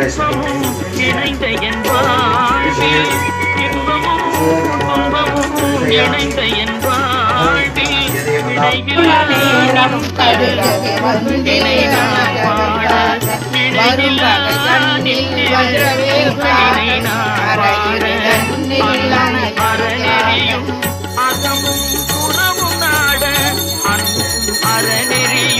இன்பமும் இணைந்த என் வாழ்வில் இன்பமும் துன்பமும் இணைந்த என் வாழ்வில் இணையில்லா நம் கருவினை நான் பாட இணையில்லா நித்திரை நான் பாட அறநெறியும் அகமும் புறமும் நாட அறநெறி